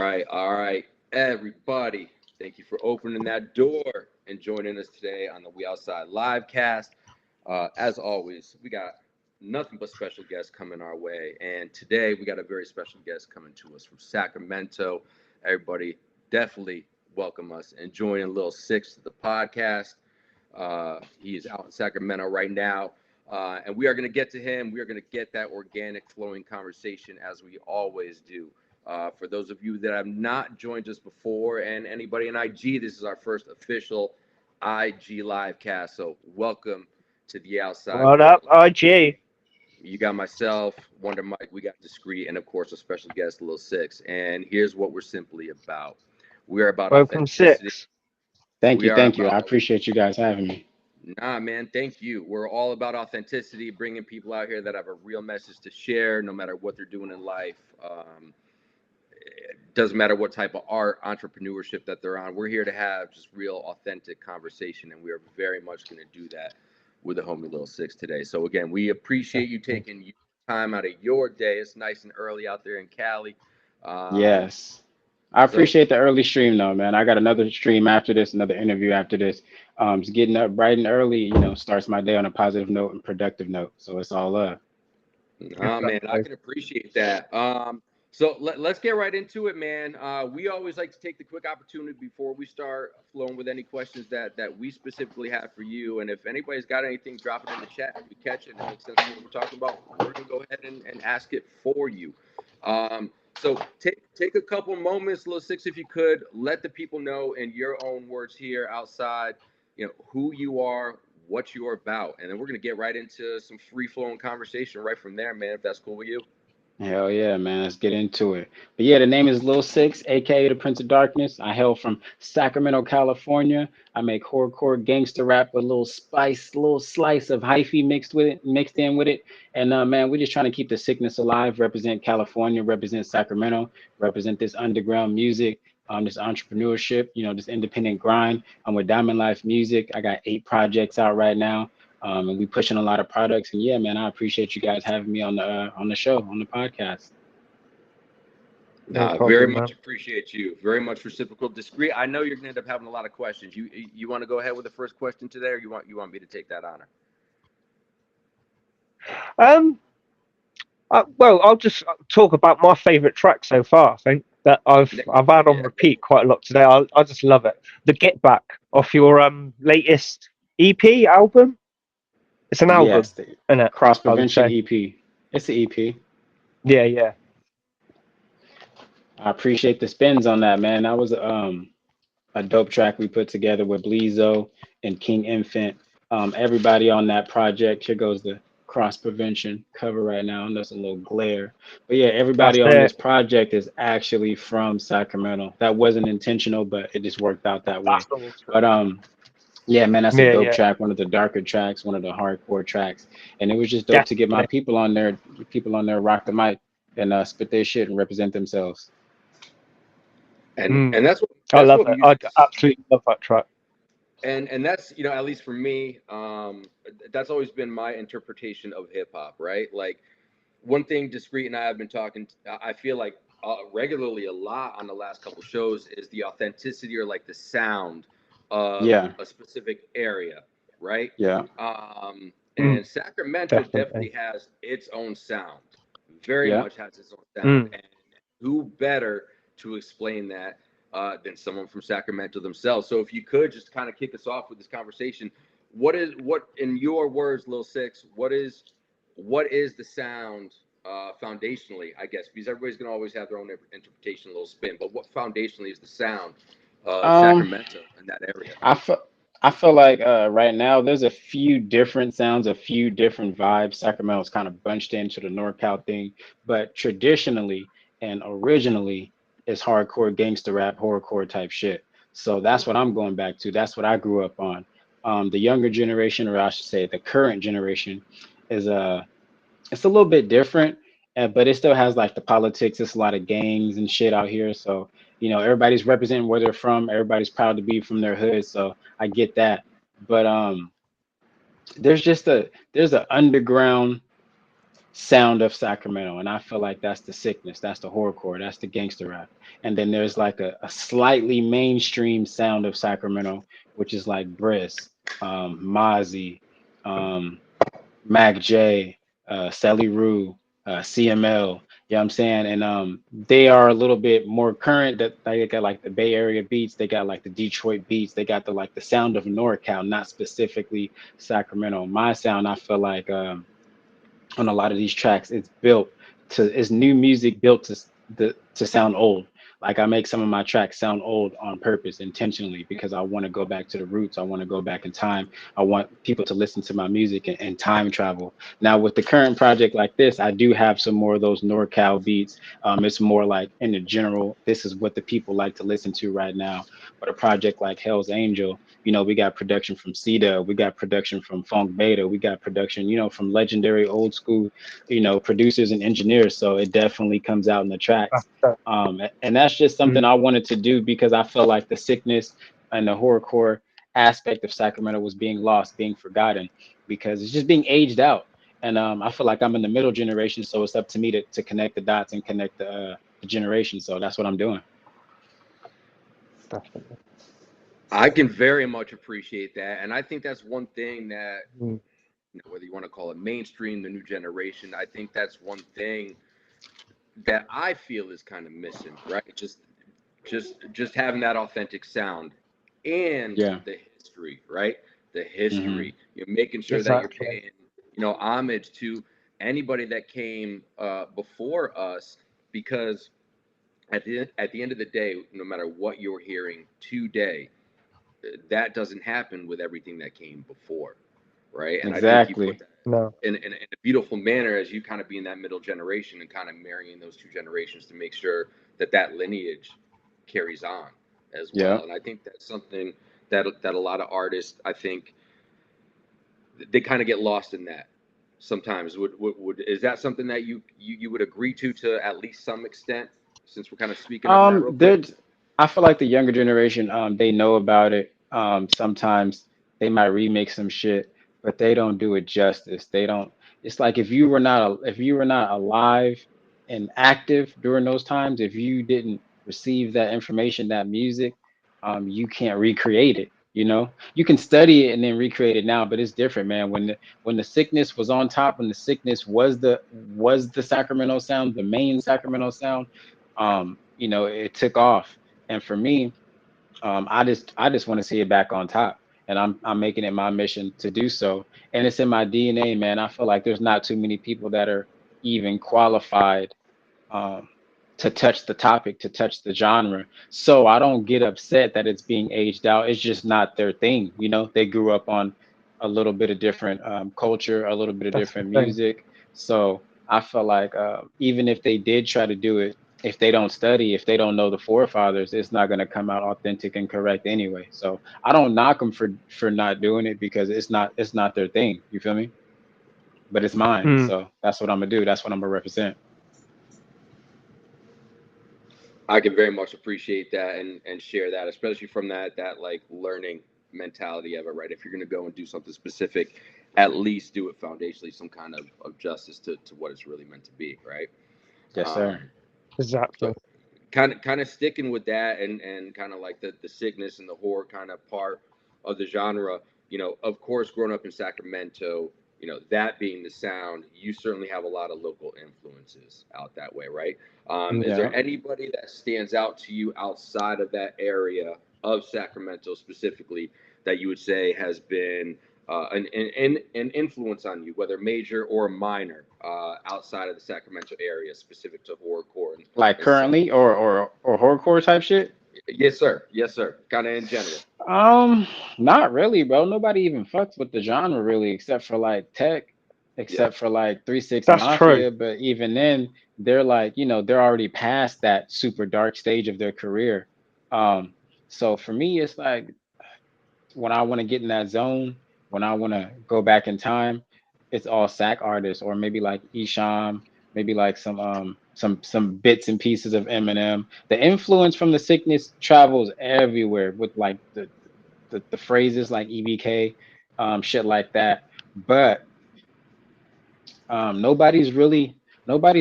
All right, everybody. Thank you for opening that door and joining us today on the We Outside live cast. As always, we got nothing but special guests coming our way. And today we got a very special guest coming to us from Sacramento. Everybody, definitely welcome us and joining Lil Sicx to the podcast. He is out in Sacramento right now. And we are going to get to him. We are going to get that organic flowing conversation as we always do. For those of you that have not joined us before and anybody in IG, this is our first official IG live cast. So welcome to the outside What world. up, IG? You got myself, Wonder Mike, we got Discreet, and of course, a special guest, Lil Sicx. And here's what we're simply about. We are about Welcome, authenticity. Six. Thank We you, are thank you. I about appreciate you guys having me. Nah, man, thank you. We're all about authenticity, bringing people out here that have a real message to share, no matter what they're doing in life. It doesn't matter what type of art, entrepreneurship that they're on. We're here to have just real, authentic conversation, and we are very much going to do that with the homie Lil Sicx today. So again, we appreciate you taking your time out of your day. It's nice and early out there in Cali. Um, Yes. I so appreciate the early stream though, man. I got another stream after this, another interview after this. Just getting up bright and early, starts my day on a positive note and productive note. So it's all love. Good nah, stuff, man, I bro. can appreciate that. So let's get right into it, man. We always like to take the quick opportunity before we start flowing with any questions that we specifically have for you. And if anybody's got anything, drop it in the chat. If we catch it and it makes sense for what we're talking about, we're gonna go ahead and ask it for you. So take a couple moments, Lil Sicx, if you could, let the people know in your own words here outside, who you are, what you're about, and then we're gonna get right into some free flowing conversation right from there, man. If that's cool with you. Hell yeah, man. Let's get into it. But yeah, the name is Lil Sicx, aka the Prince of Darkness. I hail from Sacramento, California. I make horrorcore gangster rap with a little spice, little slice of hyphy mixed in with it. And man, we're just trying to keep the sickness alive, represent California, represent Sacramento, represent this underground music, this entrepreneurship, this independent grind. I'm with Diamond Life Music. I got 8 projects out right now. And we pushing a lot of products. And yeah, man, I appreciate you guys having me on the show, on the podcast. No Very problem, much man. appreciate you. Very much reciprocal. Discreet. I know you're gonna end up having a lot of questions. You want to go ahead with the first question today, or you want me to take that honor? Um, well, I'll just talk about my favourite track so far. I think that I've had on Yeah, go repeat for quite a lot today. I just love it. The Get Back off your latest EP album. It's an album, Yes, the isn't it? Cross I would Prevention say. EP. It's the EP. Yeah, yeah. I appreciate the spins on that, man. That was a dope track we put together with Bleezo and King Infant. Everybody on that project. Here goes the Cross Prevention cover right now, and there's a little glare. But yeah, That's everybody on this it. project is actually from Sacramento. That wasn't intentional, but it just worked out that way. That's awesome. But yeah, man, that's a Yeah, dope yeah. track, one of the darker tracks, one of the hardcore tracks. And it was just dope to get my Definitely. people on there rock the mic and spit their shit and represent themselves. and Mm, that's what I that's love what it. I music's absolutely love that track. and that's at least for me, that's always been my interpretation of hip hop, right? Like one thing Discreet and I have been talking, I feel like regularly a lot on the last couple shows is the authenticity or like the sound of Yeah, a specific area, right? yeah. Mm, And Sacramento definitely definitely. has its own sound, very Yeah. much has its own sound. Mm. And who better to explain that than someone from Sacramento themselves? So if you could just kind of kick us off with this conversation, what in your words, Lil Sicx, what is the sound foundationally, I guess, because everybody's going to always have their own interpretation, a little spin, but what foundationally is the sound of Um, Sacramento in that area? I feel I feel like right now there's a few different sounds, a few different vibes. Sacramento's kind of bunched into the NorCal thing, but traditionally and originally it's hardcore gangster rap, horrorcore type shit. So that's what I'm going back to. That's what I grew up on. The younger generation, or I should say, the current generation, is it's a little bit different, but it still has like the politics. It's a lot of gangs and shit out here. So, everybody's representing where they're from. Everybody's proud to be from their hood. So I get that. But there's an underground sound of Sacramento. And I feel like that's the sickness, that's the horrorcore, that's the gangster rap. And then there's like a slightly mainstream sound of Sacramento, which is like Briss, Mozzie, um, Mac J, Sally Rue, CML. You know what I'm saying? And they are a little bit more current. That they got like the Bay Area beats, they got like the Detroit beats, they got the like the sound of NorCal, not specifically Sacramento. My sound, I feel like on a lot of these tracks, it's new music built to sound old. Like I make some of my tracks sound old on purpose, intentionally, because I want to go back to the roots. I want to go back in time. I want people to listen to my music and time travel. Now with the current project like this, I do have some more of those NorCal beats. It's more like in the general, this is what the people like to listen to right now. But a project like Hell's Angel, we got production from CETA, we got production from Funk Beta, we got production, from legendary old school, producers and engineers. So it definitely comes out in the tracks. That's And that's just something mm, I wanted to do because I felt like the sickness and the horrorcore aspect of Sacramento was being lost, being forgotten, because it's just being aged out. And I feel like I'm in the middle generation, so it's up to me to connect the dots and connect the generation. So that's what I'm doing. definitely. I can very much appreciate that, and I think that's one thing that, Mm, whether you want to call it mainstream, the new generation, I think that's one thing that I feel is kind of missing, right? Just having that authentic sound and Yeah. the history, right? The Hmm. history. You're making sure that you're exactly. paying, homage to anybody that came before us, because at the end of the day, no matter what you're hearing today, that doesn't happen with everything that came before, right? And I think you put Exactly. that No. in a beautiful manner as you kind of be in that middle generation and kind of marrying those two generations to make sure that that lineage carries on as Yeah. well. And I think that's something that a lot of artists, I think, they kind of get lost in that sometimes. Would is that something that you would agree to at least some extent, since we're kind of speaking on that real quick? There's, I feel like the younger generation, they know about it. Sometimes they might remake some shit, but they don't do it justice. They don't. It's like if you were not alive and active during those times, if you didn't receive that information, that music, you can't recreate it. You can study it and then recreate it now, but it's different, man. When the sickness was on top, when the sickness was the Sacramento sound, the main Sacramento sound, it took off. And for me, I just want to see it back on top. And I'm making it my mission to do so. And it's in my DNA, man. I feel like there's not too many people that are even qualified um, to touch the topic, to touch the genre. So I don't get upset that it's being aged out. It's just not their thing. They grew up on a little bit of different culture, a little bit of That's the different thing. music. So I feel like even if they did try to do it, if they don't study, if they don't know the forefathers, it's not going to come out authentic and correct anyway. So I don't knock them for not doing it because it's not their thing. You feel me? But it's mine. Mm, So that's what I'm gonna do. That's what I'm gonna represent. I can very much appreciate that and share that, especially from that like learning mentality of it, right? If you're gonna go and do something specific, at least do it foundationally, some kind of justice to what it's really meant to be, right? Yes, sir. Um, exactly. so kind of sticking with that and kind of like the sickness and the horror kind of part of the genre, of course, growing up in Sacramento, that being the sound, you certainly have a lot of local influences out that way, right? Is Yeah. there anybody that stands out to you outside of that area of Sacramento specifically that you would say has been an influence on you, whether major or minor, outside of the Sacramento area, specific to horrorcore Like and sound? currently or horrorcore type shit? Yes, sir. Yes, sir. Kind of in general. Um, Not really, bro. Nobody even fucks with the genre really, except for like Tech, Yeah. except for like 3 6 That's true. Mafia. But even then, they're like, they're already past that super dark stage of their career. Um, so for me, it's like when I want to get in that zone, when I want to go back in time, it's all Sac artists or maybe like Isham, maybe like some bits and pieces of Eminem. The influence from the sickness travels everywhere with like the phrases like EBK, shit like that. But Nobody's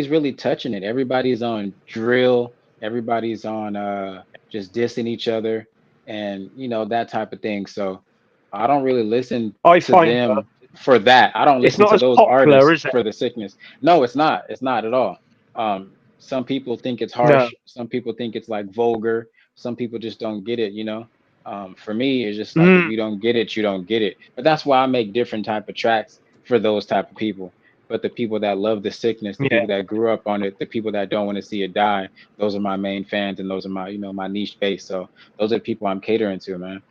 really touching it. Everybody's on drill. Everybody's on just dissing each other, and that type of thing. So I don't really listen I to find them for that. I don't it's listen not to as those popular, artists is it? for the sickness. No, it's not. It's not at all. Some people think it's No. harsh. Some people think it's like vulgar. Some people just don't get it. For me, it's just like if Mm, you don't get it, you don't get it. But that's why I make different type of tracks for those type of people. But the people that love the sickness, the yeah. people that grew up on it, the people that don't want to see it die, those are my main fans, and those are my niche base. So those are the people I'm catering to, man.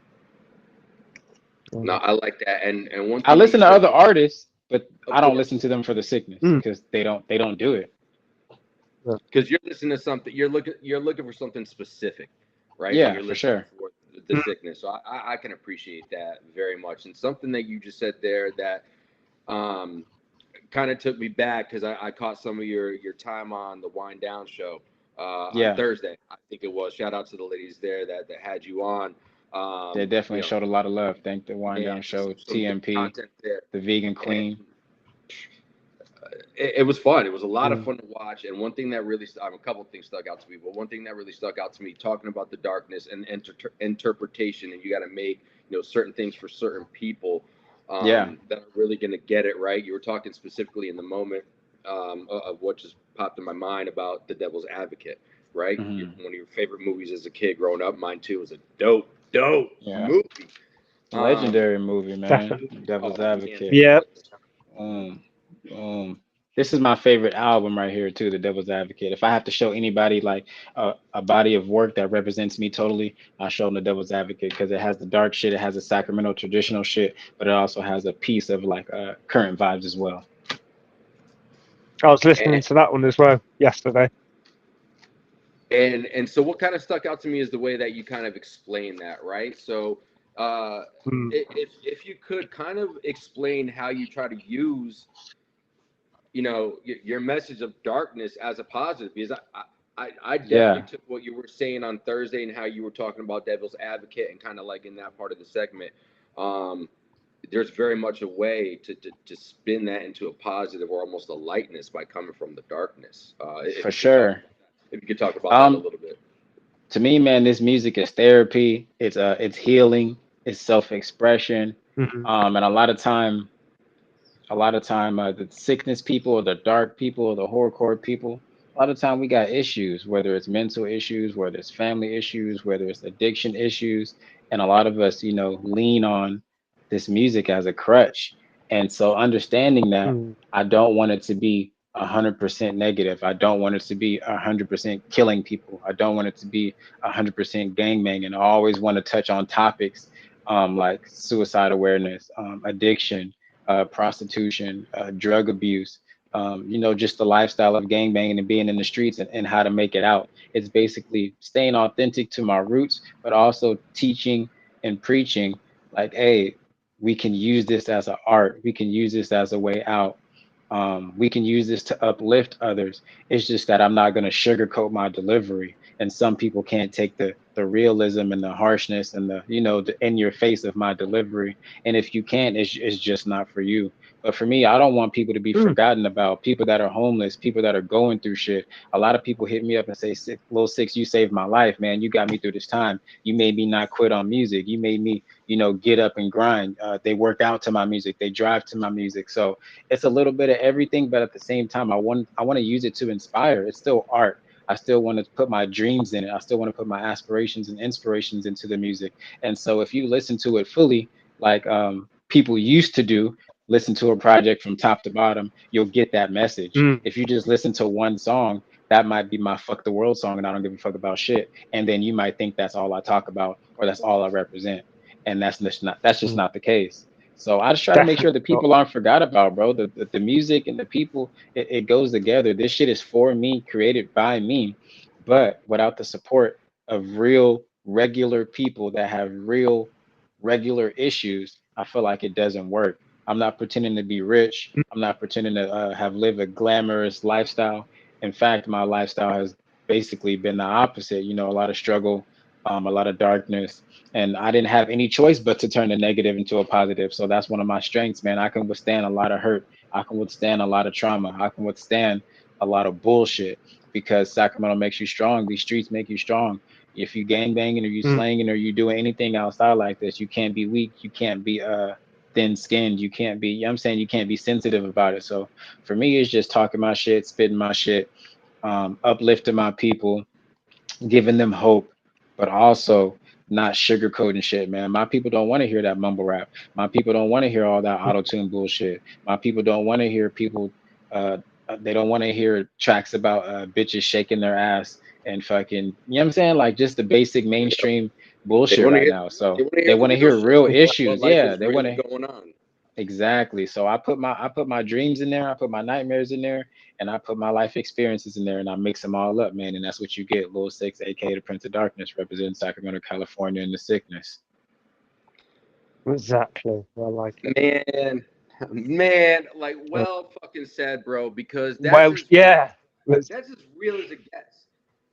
No, Mm, I like that. And one I thing you listen to said, other artists, but of I don't listen course, to them for the sickness mm, because they don't do it. yeah. because you're listening to something, you're looking for something specific, right? When Yeah, you're for listening sure. for the Mm, sickness, so I can appreciate that very much. And something that you just said there that um, kind of took me back because I caught some of your time on the Wind Down show on Yeah, Thursday. I think it was. Shout out to the ladies there that had you on. they definitely You know, showed a lot of love. Thank the Wind man, Down some, Show, some good TMP, content there. the Vegan And Queen. it was fun. It was a lot of mm, fun to watch. And one thing that really, a couple of things stuck out to me, but one thing that really stuck out to me, talking about the darkness and interpretation, and you got to make certain things for certain people Yeah. that are really going to get it right. You were talking specifically in the moment of what just popped in my mind about The Devil's Advocate, right? Hmm. One of your favorite movies as a kid growing up. Mine too. Was a dope Yeah. movie. Um, Legendary movie, man. definitely. Devil's oh man, Advocate. Yeah. Um, um, this is my favorite album right here too, The Devil's Advocate. If I have to show anybody like a body of work that represents me totally, I'll show them The Devil's Advocate because it has the dark shit, it has the Sacramento traditional shit, but it also has a piece of like current vibes as well. I was listening and to that one as well yesterday. and so what kind of stuck out to me is the way that you kind of explain that, right? So uh Mm, if you could kind of explain how you try to use your message of darkness as a positive, because I definitely Yeah. took what you were saying on Thursday and how you were talking about Devil's Advocate and kind of like in that part of the segment. um there's very much a way to spin that into a positive or almost a lightness by coming from the darkness. For If you could talk sure. about that, if you could talk about that a Um, little bit. to me, man, this music is therapy. It's healing. It's self-expression. mm, And a lot of time, the sickness people or the dark people or the horrorcore people, a lot of time we got issues, whether it's mental issues, whether it's family issues, whether it's addiction issues, and a lot of us, lean on this music as a crutch. And so understanding that, mm, I don't want it to be 100% negative. I don't want it to be 100% killing people. I don't want it to be 100% gangbanging. I always want to touch on topics like suicide awareness, addiction, prostitution, drug abuse, just the lifestyle of gangbanging and being in the streets and how to make it out. It's basically staying authentic to my roots, but also teaching and preaching like, hey, we can use this as an art. We can use this as a way out. We can use this to uplift others. It's just that I'm not going to sugarcoat my delivery. And some people can't take the realism and the harshness and the in your face of my delivery. And if you can't, it's just not for you. But for me, I don't want people to be mm, forgotten about, people that are homeless, people that are going through shit. A lot of people hit me up and say, Lil Sicx, you saved my life, man. You got me through this time. You made me not quit on music. You made me, get up and grind. They work out to my music. They drive to my music. So it's a little bit of everything, but at the same time, I want to use it to inspire. It's still art. I still want to put my dreams in it. I still want to put my aspirations and inspirations into the music. And so if you listen to it fully, like people used to do, listen to a project from top to bottom, you'll get that message. mm. If you just listen to one song, that might be my fuck the world song and I don't give a fuck about shit. And then you might think that's all I talk about or that's all I represent. And that's just not the case. So I just try to make sure Definitely that not. people aren't forgot about, bro. The music and the people, it goes together. This shit is for me, created by me, but without the support of real, regular people that have real, regular issues, I feel like it doesn't work. I'm not pretending to be rich. Mm, I'm not pretending to have lived a glamorous lifestyle. In fact, my lifestyle has basically been the opposite. A lot of struggle, a lot of darkness, and I didn't have any choice but to turn the negative into a positive. So that's one of my strengths, man. I can withstand a lot of hurt. I can withstand a lot of trauma. I can withstand a lot of bullshit because Sacramento makes you strong. These streets make you strong. If you gang banging or you Mm. slanging or you doing anything outside like this, you can't be weak. You can't be thin skinned. You can't be, you know what I'm saying, you can't be sensitive about it. So for me, it's just talking my shit, spitting my shit, uplifting my people, giving them hope, but also not sugarcoating shit, man. My people don't want to hear that mumble rap. My people don't want to hear all that auto tune bullshit. My people don't want to hear people. Uh, they don't want to hear tracks about bitches shaking their ass and fucking. You know what I'm saying? Like just the basic mainstream They bullshit want to right hear now. they So want to they hear the want to real hear shit, real what issues. life Yeah, is they want really to. going on. Exactly. So I put my dreams in there, I put my nightmares in there, and I put my life experiences in there, and I mix them all up, man. And that's what you get. Lil Sicx, aka the Prince of Darkness, representing Sacramento, California, and the sickness. Exactly. I like it. Man, man, like Uh, well fucking said, bro, because Well, yeah. Let's, that's as real as it gets.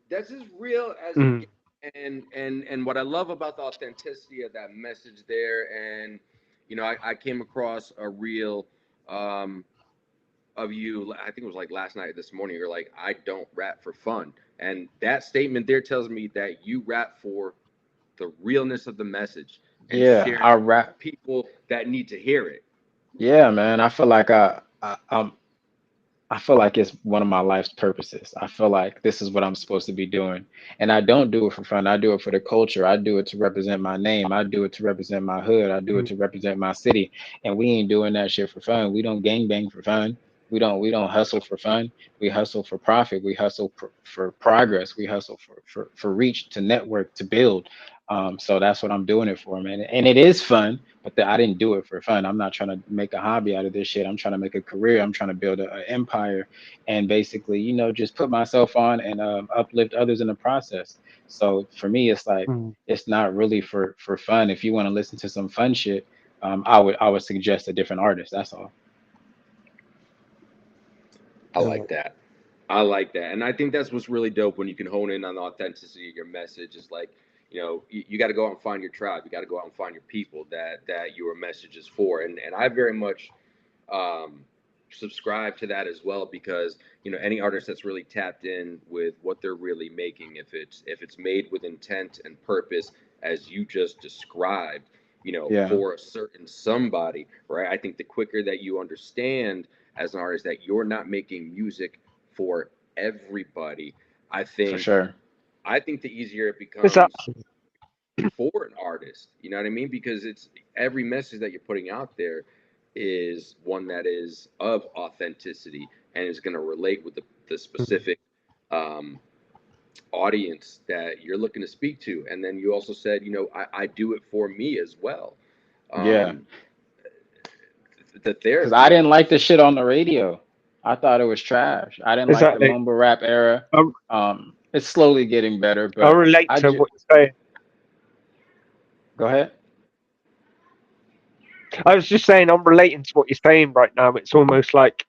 That's as real as it mm, gets. And what I love about the authenticity of that message there, and you know, I came across a reel um, of you. I think it was like last night, or this morning. You're like, I don't rap for fun, and that statement there tells me that you rap for the realness of the message and Yeah, sharing I it rap. with people that need to hear it. Yeah, man. I feel like I feel like it's one of my life's purposes. I feel like this is what I'm supposed to be doing. And I don't do it for fun. I do it for the culture. I do it to represent my name. I do it to represent my hood. I do it mm, to represent my city. And we ain't doing that shit for fun. We don't gang bang for fun. We don't hustle for fun. We hustle for profit. We hustle for progress. We hustle for reach, to network, to build. So that's what I'm doing it for, man. And it is fun, but I didn't do it for fun. I'm not trying to make a hobby out of this shit. I'm trying to make a career. I'm trying to build an empire, and basically, just put myself on and uplift others in the process. So for me, it's like mm. it's not really for fun. If you want to listen to some fun shit, I would suggest a different artist. That's all. I Yeah. like that. I like that. And I think that's what's really dope when you can hone in on the authenticity of your message. Is like, you know, you got to go out and find your tribe. You got to go out and find your people that your message is for. And I very much um, subscribe to that as well because you know any artist that's really tapped in with what they're really making, if it's made with intent and purpose, as you just described, you know, Yeah, for a certain somebody, right? I think the quicker that you understand as an artist that you're not making music for everybody, I for think sure. I think the easier it becomes Exactly. for an artist. You know what I mean? Because it's every message that you're putting out there is one that is of authenticity and is going to relate with the Mm. specific um, audience that you're looking to speak to. And then you also said, you know, I do it for me as well. Yeah, Um, the because I therapy. didn't like the shit on the radio. I thought it was trash. I didn't like the Exactly. mumble rap era. I, It's slowly getting better, I but relate I to just what you're saying. go ahead. I was just saying, I'm relating to what you're saying right now. It's almost like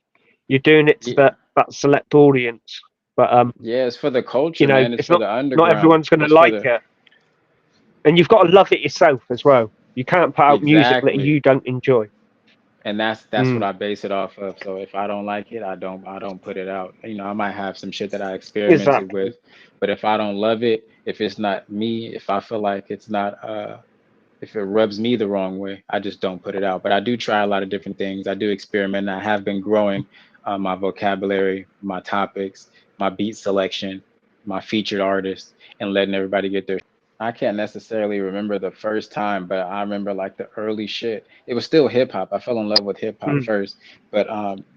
you're doing it to Yeah, that select audience, but yeah, it's for the culture, man. It's it's for the not underground. everyone's going to It's for like the it, and you've got to love it yourself as well. You can't put out music that exactly. you don't enjoy. And that's what Mm, I base it off of. So if I don't like it, I don't put it out. I might have some shit that I experimented exactly. with, but if I don't love it, if it's not me, if I feel like it's not if it rubs me the wrong way, I just don't put it out. But I do try a lot of different things. I do experiment. I have been growing my vocabulary, my topics, my beat selection, my featured artists, and letting everybody get their. I can't necessarily remember the first time, but I remember like the early shit. It was still hip hop. I fell in love with hip hop Mm, first, but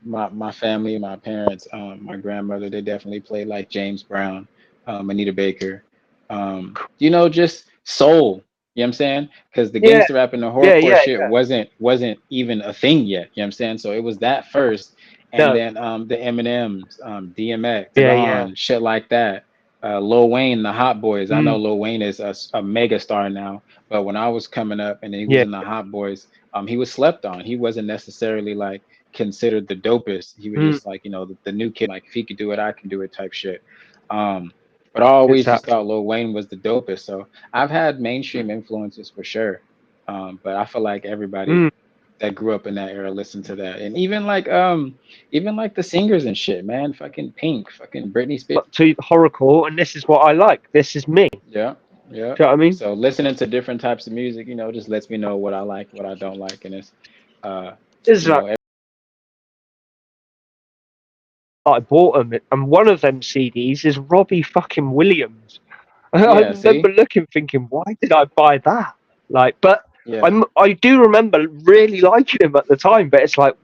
my family, my parents, my grandmother, they definitely played like James Brown, Anita Baker, just soul. You know what I'm saying? Because the yeah, gangster rap and the yeah, horrorcore yeah, shit yeah. wasn't even a thing yet. You know what I'm saying? So it was that first, and No, then the Eminems, DMX, yeah, yeah. Ron, shit like that. Lil Wayne, the Hot Boys. I know Mm, Lil Wayne is a mega star now, but when I was coming up and he was yeah. in the Hot Boys, he was slept on. He wasn't necessarily like considered the dopest. He was Mm, just like the new kid. Like if he could do it, I can do it type shit. Um, But I always just Exactly. thought Lil Wayne was the dopest. So I've had mainstream influences for sure. But I feel like everybody Mm. that grew up in that era listened to that. And even like the singers and shit, man. Fucking Pink, fucking Britney Spears. But to horrorcore, and this is what I like. This is me. Do Yeah, yeah. you know what I mean? So listening to different types of music, just lets me know what I like, what I don't like, and it's uh, This is you like know, I bought them, and one of them CDs is Robbie fucking Williams. I yeah. See, remember looking, thinking, why did I buy that? Like, but yeah, I do remember really liking him at the time. But it's like,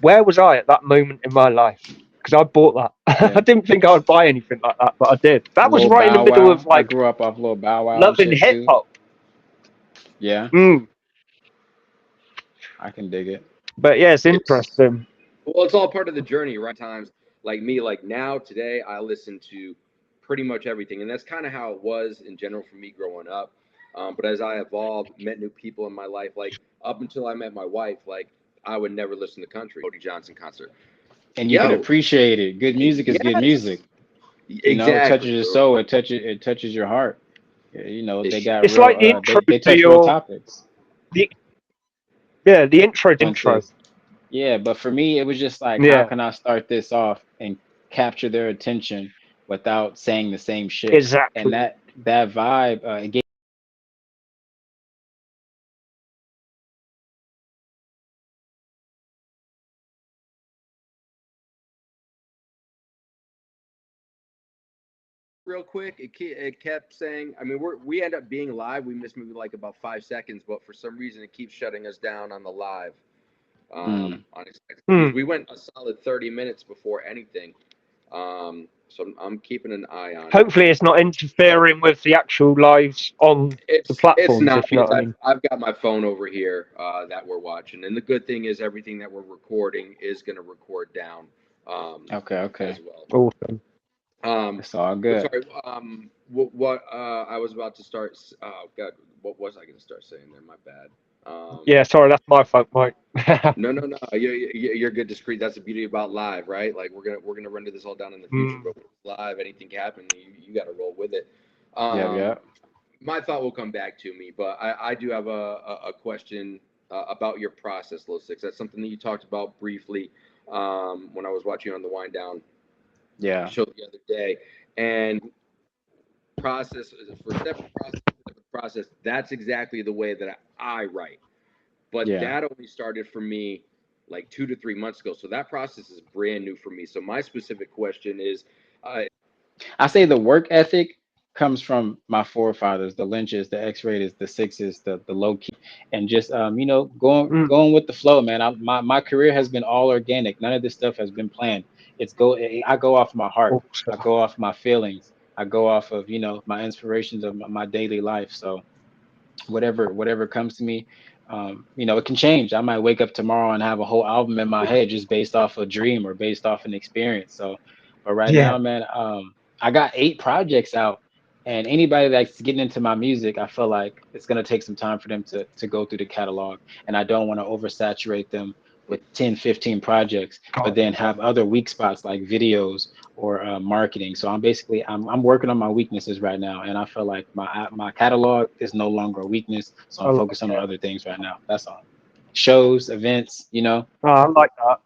where was I at that moment in my life? Because I bought that. I yeah. didn't think I would buy anything like that, but I did. That was Lil right in the Bow middle of Wow. I like grew up off Lil Bow Wow and loving shit hip too. hop. Yeah, Mm. I can dig it. But yeah, it's It's interesting. Well, it's all part of the journey, right? Times like me, like now today, I listen to pretty much everything, and that's kind of how it was in general for me growing up. But as I evolved, met new people in my life, like up until I met my wife, like I would never listen to country. Cody Johnson concert, And you can yo, appreciate it. Good music is good music. yes, It exactly, touches your bro. soul. It touches your heart. Yeah, This they shit, got It's real. like the intro They to touch real your topics. the the intro. Consequences. Yeah, but for me, it was just like, how Yeah, can I start this off and capture their attention without saying the same shit? And exactly. that vibe, it gave real quick. It kept saying. I mean, we end up being live. We missed maybe like about 5 seconds, but for some reason, it keeps shutting us down on the live. Unexpectedly, because Mm. we went a solid 30 minutes before anything. So I'm keeping an eye on it. Hopefully, it's not interfering with the actual lives on the It's platforms, not if you know because what I mean. I've got my phone over here that we're watching, and the good thing is everything that we're recording is going to record down okay, okay. as well. Awesome. It's all But good. sorry, what I was about to start. Oh God, what was I going to start saying there? My bad. Yeah, sorry, that's my fault, Mike. No, no, no. You're good, discreet. That's the beauty about live, right? Like we're gonna render this all down in the future, Mm. but live, anything can happen. You got to roll with it. Yep, Um, yep. my thought will come back to me, but I do have a question about your process, Lil Sicx. That's something that you talked about briefly when I was watching on the Wind Down Yeah, show the other day. And process for separate process. That's exactly the way that I write. But yeah. that only started for me like 2 to 3 months ago. So that process is brand new for me. So my specific question is, uh, I say the work ethic comes from my forefathers, the Lynches, the X-Rated, the Sixes, the low key, and just Mm. going with the flow, man. My career has been all organic. None of this stuff has been planned. I go off my heart. I Awesome. go off my feelings. I go off of my inspirations of my daily life. So whatever comes to me, it can change. I might wake up tomorrow and have a whole album in my head just based off a dream or based off an experience. So, but right Yeah. now, man, I got 8 projects out, and anybody that's getting into my music, I feel like it's gonna take some time for them to go through the catalog, and I don't want to oversaturate them with 10, 15 projects, but Got then ya. have other weak spots like videos or marketing. So I'm working on my weaknesses right now, and I feel like my catalog is no longer a weakness. So I'm I like focusing on it. other things right now. That's all. Shows, events. Oh, I like that.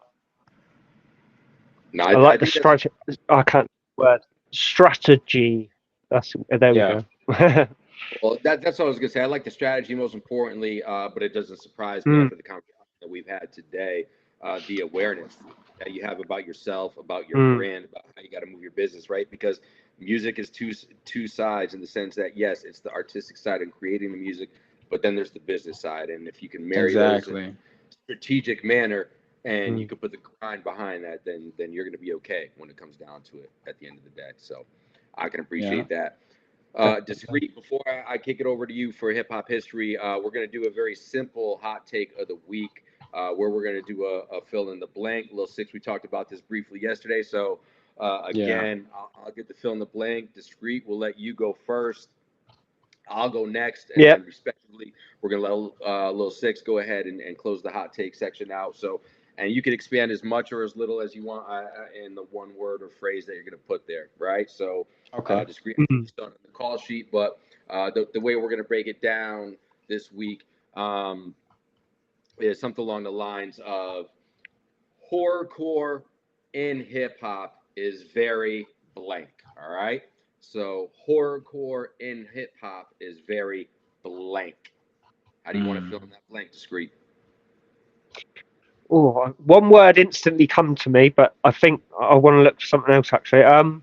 no, I I like the think that's strategy. I can't word strategy. That's there we Yeah, go. well, that's what I was gonna say. I like the strategy most importantly, but it doesn't surprise me Mm. after the conversation that we've had today. The awareness that you have about yourself, about your Mm. brand, about how you got to move your business, right? Because music is two sides in the sense that yes, it's the artistic side and creating the music, but then there's the business side, and if you can marry those in exactly. a strategic manner and you Mm. can put the grind behind that, then you're gonna be okay when it comes down to it at the end of the day. So I can Yeah. appreciate that. Definitely. Discreet, before I kick it over to you for hip hop history, we're going to do a very simple hot take of the week where we're going to do a fill in the blank. Lil Sicx, we talked about this briefly yesterday. So, Yeah. again, I'll get the fill in the blank. Discreet, we'll let you go first. I'll go next. And Yep. then, respectively, we're going to let Lil Sicx go ahead and close the hot take section out. So, and you can expand as much or as little as you want in the one word or phrase that you're going to put there, right? So Okay. discreet Mm. on the call sheet, but the way we're going to break it down this week is something along the lines of horrorcore in hip hop is very blank. All right. So horrorcore in hip hop is very blank. How do you want to fill in that blank, discreet? Oh, one word instantly come to me, but I think I want to look for something else actually.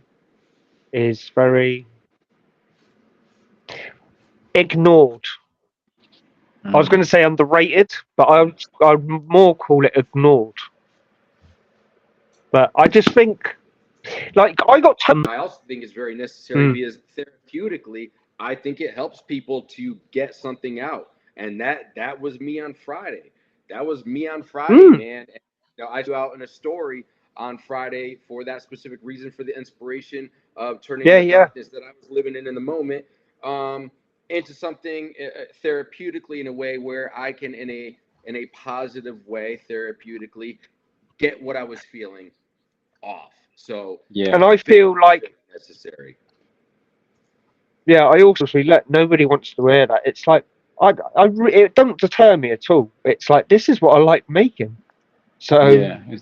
Is very ignored. I was going to say underrated, but I'd more call it ignored. But I just think, like, I got I also think it's very necessary because therapeutically, I think it helps people to get something out, and that was me on Friday. That was me on Friday, man. And, I threw out in a story on Friday for that specific reason, for the inspiration of turning the darkness that I was living in the moment into something therapeutically in a way where I can, in a positive way, therapeutically, get what I was feeling off. So Yeah. And I feel like necessary. Yeah, I also see. Look, nobody wants to hear that. It's like it doesn't deter me at all. It's like this is what I like making. So Yeah. Like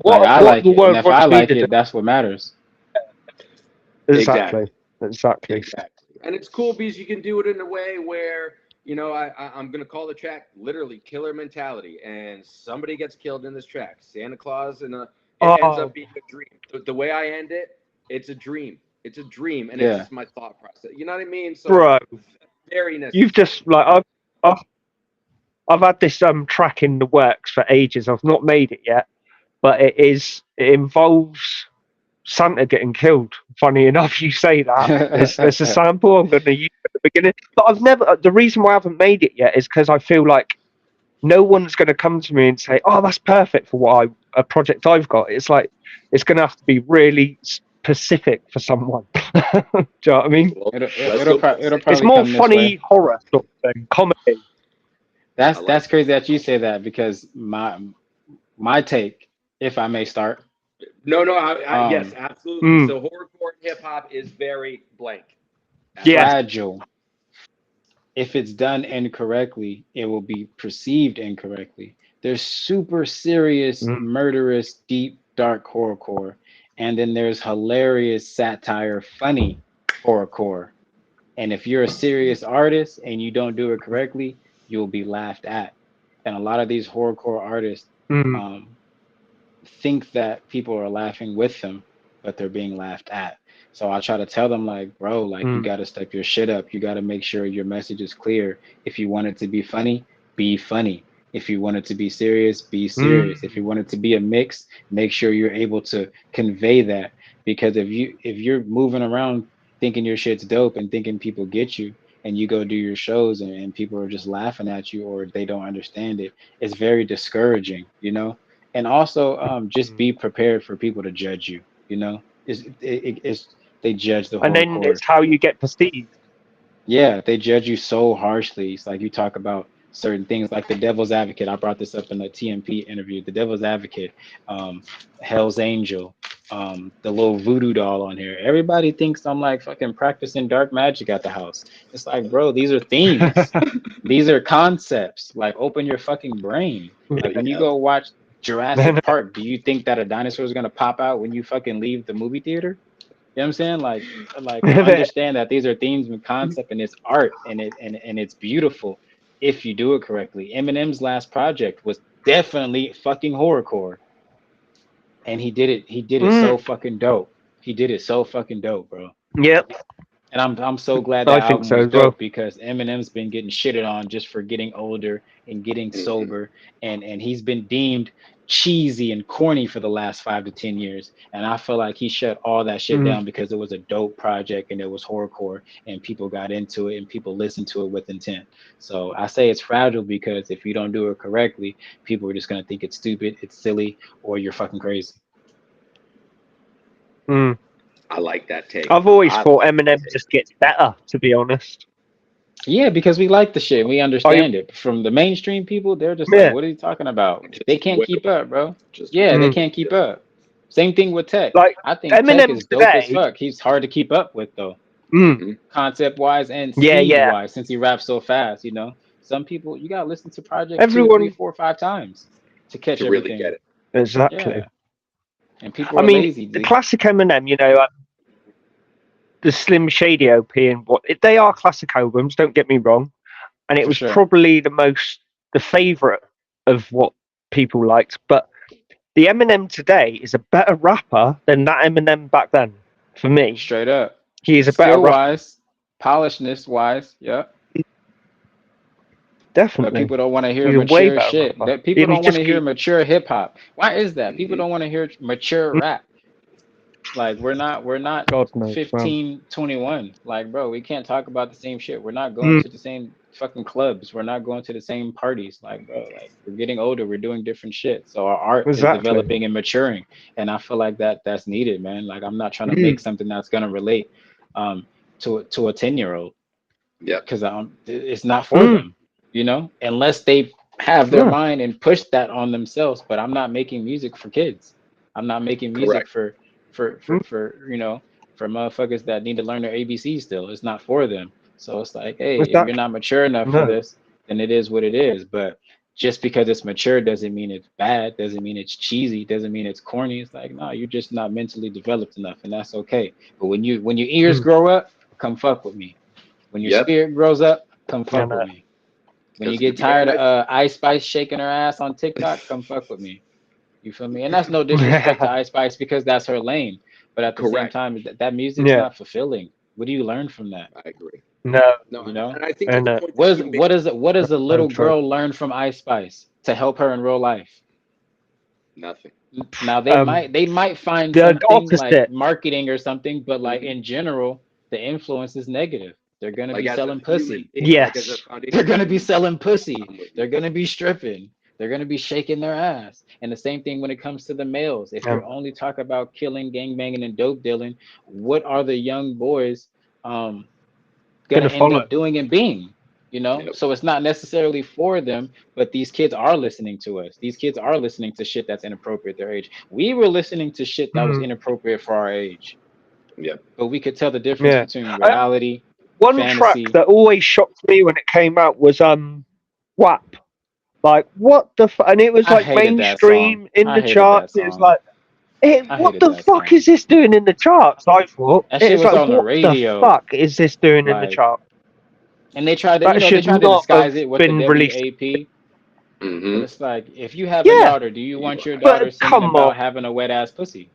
what I what like the it, and world if I wants me like to do it, that's what matters. exactly. Exactly. And it's cool because you can do it in a way where, I'm going to call the track literally Killer Mentality, and somebody gets killed in this track. Santa Claus, and it ends up being a dream. The way I end it, it's a dream. It's a dream, and it's Yeah. just my thought process. You know what I mean? So Bro, very necessary. you've just like I've had this track in the works for ages. I've not made it yet, but it involves Santa getting killed. Funny enough, you say that. There's a sample I'm going to use at the beginning, but I've never. The reason why I haven't made it yet is because I feel like no one's going to come to me and say, "Oh, that's perfect for a project I've got." It's like it's going to have to be really specific for someone. Do you know what I mean? Well, It'll It's probably more come this funny way. horror sort of thing, comedy. That's crazy that you say that because my take, if I may start. No, yes, absolutely. So horrorcore hip hop is very blank. Fragile. If it's done incorrectly, it will be perceived incorrectly. There's super serious, murderous, deep, dark horrorcore, and then there's hilarious satire, funny horrorcore. And if you're a serious artist and you don't do it correctly, you'll be laughed at. And a lot of these horrorcore artists think that people are laughing with them, but they're being laughed at. So I try to tell them, like, bro, like, you got to step your shit up. You got to make sure your message is clear. If you want it to be funny, be funny. If you want it to be serious, be serious. If you want it to be a mix, make sure you're able to convey that. Because if you're moving around thinking your shit's dope and thinking people get you, and you go do your shows and people are just laughing at you or they don't understand it, it's very discouraging, you know? And also just be prepared for people to judge you, you know? It's they judge the And then horrorcore. it's how you get perceived. Yeah, they judge you so harshly. It's like you talk about certain things like the devil's advocate. I brought this up in the TMP interview. The devil's advocate, Hell's Angel, the little voodoo doll on here. Everybody thinks I'm like fucking practicing dark magic at the house. It's like, bro, these are themes. These are concepts. Like, open your fucking brain. Like, when you go watch Jurassic Park, do you think that a dinosaur is gonna pop out when you fucking leave the movie theater? You know what I'm saying? Like understand that these are themes and concept and it's art and it's beautiful if you do it correctly. Eminem's last project was definitely fucking horrorcore. And he did it so fucking dope. He did it so fucking dope, bro. Yep, And I'm so glad I that think album so was as well. dope because Eminem's been getting shitted on just for getting older and getting sober, and he's been deemed cheesy and corny for the last 5 to 10 years. And I feel like he shut all that shit down because it was a dope project and it was horrorcore and people got into it and people listened to it with intent. So I say it's fragile because if you don't do it correctly, people are just gonna think it's stupid, it's silly, or you're fucking crazy. I like that take. I've always thought Eminem just gets better, to be honest. Yeah, because we like the shit. We I understand it. From the mainstream people, they're just like, yeah, what are you talking about? They Just can't wait, keep up, bro. just Yeah, wait. they mm, can't keep Yeah. up. Same thing with Tech. like I think Tech Eminem is dope as today. fuck. He's hard to keep up with though, Mm, Hmm. concept wise and yeah, speed yeah. wise, since he raps so fast, you know. Some people you gotta listen to projects two, three, Everyone four, 5 times to catch To really get everything. it. exactly. Yeah. And people I are mean, lazy. the classic Eminem, the Slim Shady LP and what they are classic albums. Don't get me wrong, and it For was sure. probably the favorite of what people liked. But the Eminem today is a better rapper than that Eminem back then. For me, Straight up. he is a better Skill rapper, wise, polishedness wise, yeah. But definitely. people don't want to hear He's a way mature better shit. rapper, That people and he don't want just to hear keep. mature hip hop. Why is that? People Hmm. don't want to hear mature rap. Like we're not God knows, man. 15, 21. Like bro, we can't talk about the same shit. We're not going Mm, to the same fucking clubs. We're not going to the same parties. Like bro, like we're getting older. We're doing different shit. So our art is exactly. developing and maturing. And I feel like that's needed, man. Like I'm not trying to Mm, make something that's gonna relate um to a 10-year-old Yep. because it's not for mm, them, unless they have their no, mind and push that on themselves. But I'm not making music for kids. I'm not making music Correct. for mm, for motherfuckers that need to learn their ABC still. It's not for them. So it's like, hey, if you're exactly. not mature enough for No, this, then it is what it is. But just because it's mature doesn't mean it's bad, doesn't mean it's cheesy, doesn't mean it's corny. It's like, no, you're just not mentally developed enough, and that's okay. But when your ears mm, grow up, come fuck with me. When your Yep. spirit grows up, come no, fuck with no. me. When you Because get yeah, tired and of Ice Spice shaking her ass on TikTok, come fuck with me. You feel me? And that's no disrespect to Ice Spice because that's her lane. But at the same correct. time, that music's Yeah, not fulfilling. What do you learn from that? I agree. no, No, You know? and I think that and the point that What is you what made, is what does a so little true. girl learn from Ice Spice to help her in real life? nothing. Now Um, they might find the something like opposite. marketing or something, but like Hmm. in general, the influence is negative. They're gonna Like be as a selling human pussy. being, like as a Yes. They're foundation of gonna be human being, selling pussy. I'm with you. They're gonna be stripping. They're gonna be shaking their ass. And the same thing when it comes to the males. If you're Um, only talk about killing, gang banging, and dope dealing, what are the young boys um gonna gonna end follow. up doing and being? Yep. So it's not necessarily for them, but these kids are listening to us. These kids are listening to shit that's inappropriate their age. We were listening to shit that was Mm, inappropriate for our age, Yep. but we could tell the difference yeah. between Uh, reality, one track fantasy. that always shocked me when it came out was WAP. Like what the and it was I like hated that song. mainstream in I the hated that charts. It was song. like I what hated the that fuck song. is this doing in the charts? I thought That shit it's was like on the what the radio. fuck is this doing in the Like, chart? and they tried to, That they should tried to not disguise have it with the been released. WAP. But Hmm. it's like, if you have a Yeah, daughter, do you You want your are. daughter but singing come on, about having a wet ass pussy?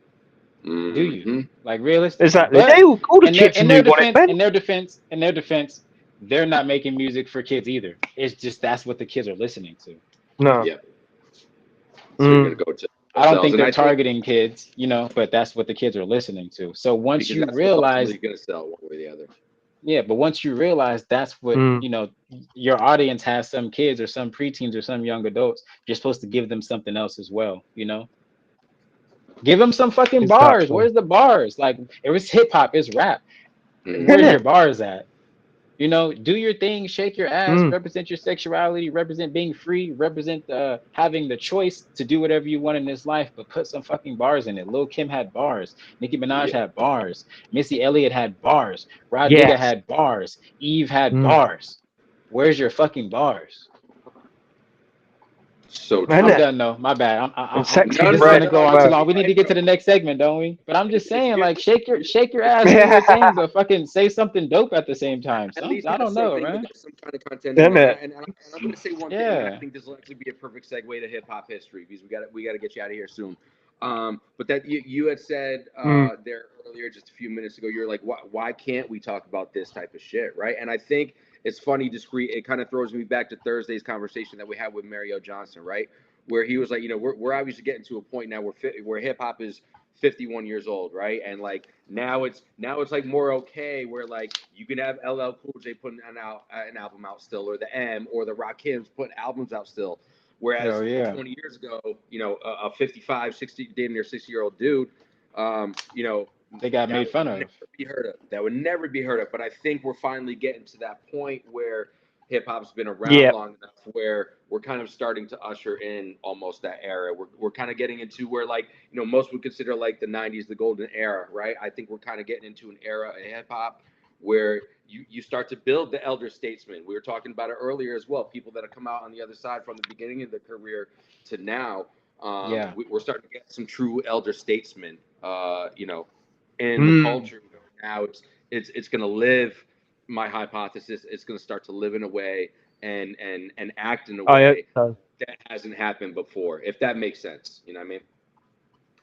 Do you? Hmm. Like realistically? exactly. But All the kids knew what it meant. in their defense, they're not making music for kids either. It's just that's what the kids are listening to. No. Yep. So you're gonna Mm, go to I don't themselves, think and they're I think targeting kids, but that's what the kids are listening to. So once because you that's what's realize, ultimately gonna sell one way or the other. yeah, but once you realize that's what, mm, your audience has some kids or some preteens or some young adults, you're supposed to give them something else as well. Give them some fucking bars. exactly. Where's the bars? Like, if it's hip hop, it's rap. Hmm. Where's your Innit? bars at? Do your thing, shake your ass, Mm, represent your sexuality, represent being free, represent having the choice to do whatever you want in this life, but put some fucking bars in it. Lil Kim had bars, Nicki Minaj Yep. had bars, Missy Elliott had bars, Rod Digga yes. had bars, Eve had Mm, bars. Where's your fucking bars? So I'm true. innit? done though. My bad. And I'm sexy No, this is no, red gonna no. go as on too well. long. We need to get to the next segment, don't we? But I'm just It's saying, good. like, shake your ass, do your Yeah. thing, but fucking say something dope at the same time. At Some least I have don't know, something, man. some kind of content in there. Innit? And I'm going to say one thing, and I Yeah. think this will actually be a perfect segue to hip hop history because we got to get you out of here soon. But that you had said Mm, there earlier, just a few minutes ago, you're like, why can't we talk about this type of shit, right? And I think it's funny, discreet. It kind of throws me back to Thursday's conversation that we had with Mario Johnson, right? Where he was like, we're obviously getting to a point now where hip hop is 51 years old, right? And like now it's like more okay where like you can have LL Cool J putting an album out still, or the M or the Rakims putting albums out still. Whereas Hell yeah. 20 years ago, a 55, 60, damn near 60-year-old dude, They got made fun would of. never be heard of. That would never be heard of. But I think we're finally getting to that point where hip hop's been around Yeah. long enough where we're kind of starting to usher in almost that era. We're kind of getting into where, like, most would consider like the 90s the golden era, right? I think we're kind of getting into an era of hip hop where you start to build the elder statesmen. We were talking about it earlier as well. People that have come out on the other side from the beginning of their career to now. Yeah. We're starting to get some true elder statesmen, in the Mm. culture. Now it's going to live. My hypothesis, it's going to start to live in a way and act in a I hope way so. that hasn't happened before, if that makes sense. You know what I mean?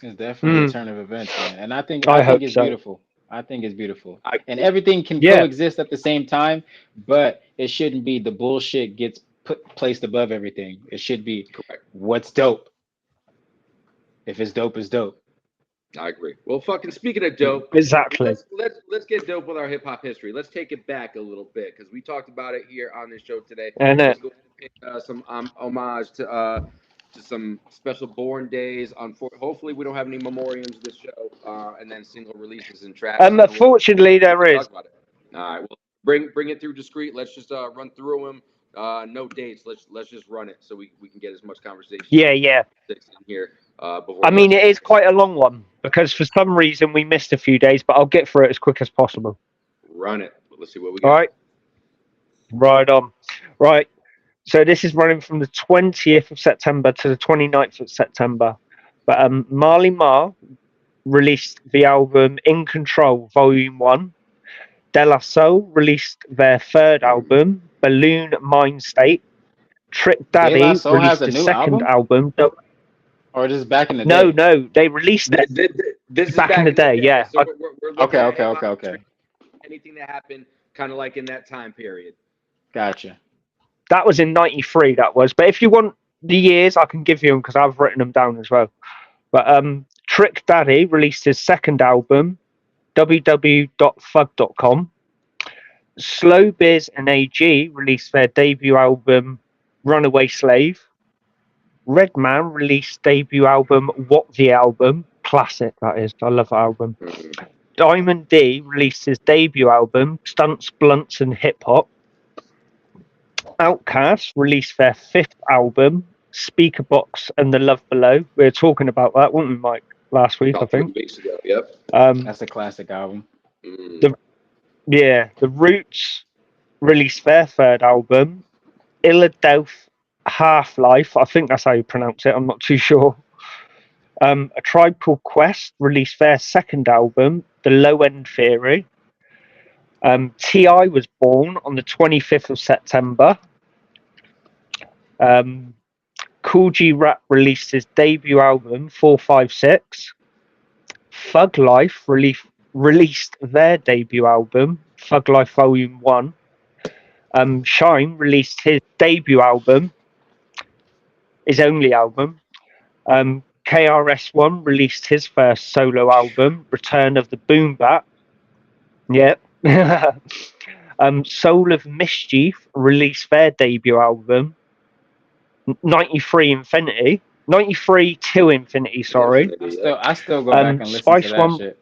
It's definitely a Mm. turn of events, man. And I think I hope it's so. beautiful. I think it's beautiful. I And everything can Yeah. coexist at the same time, but it shouldn't be the bullshit gets placed above everything. It should be correct. what's dope. If it's dope, it's dope. I agree. Well, fucking speaking of dope, Exactly. let's get dope with our hip hop history. Let's take it back a little bit because we talked about it here on this show today. And Let's go ahead and pay some homage to some special born days. Hopefully, we don't have any memoriams this show, and then single releases and tracks. unfortunately, there is. Talk about it. All right. Well, bring it through discreet. Let's just run through them. No dates. Let's just run it so we can get as much conversation. Yeah. In here. Before I mean, it is quite a long one because for some reason we missed a few days, but I'll get through it as quick as possible. Run it. Let's see what we got. All right. Right on. Right. So this is running from the 20th of September to the 29th of September. But Marley Marl released the album In Control Volume 1. De La Soul released their third album, Balloon Mind State. Trick De La Daddy Soul released has a his new second album. Or just back in the No, day? they released it. This is Back in the day, yeah. So we're looking at Okay. anything that happened kind of like in that time period. Gotcha. That was in 93, that was. But if you want the years, I can give you them because I've written them down as well. But Trick Daddy released his second album, www.thug.com. Slow Biz and AG released their debut album, Runaway Slave. Redman released debut album, What the Album. Classic, that is. I love that album. Diamond D released his debut album, Stunts, Blunts and Hip Hop. Outkast released their fifth album, Speakerbox and The Love Below. We were talking about that, weren't we, Mike, last week, I think? 3 weeks ago, yep. That's a classic album. The Roots released their third album, Illadelph Half-Life. I think that's how you pronounce it, I'm not too sure. A Tribe Called Quest released their second album, The Low End Theory. T.I. was born on the 25th of September. Cool G Rap released his debut album, 456. Thug Life released their debut album, Thug Life Volume 1. Shine released his debut album, his only album. KRS-One released his first solo album, Return of the Boom Bap. Yep. Soul of Mischief released their debut album, 93 Infinity. 93 to Infinity, sorry. I still go back and listen Spice to that One, shit.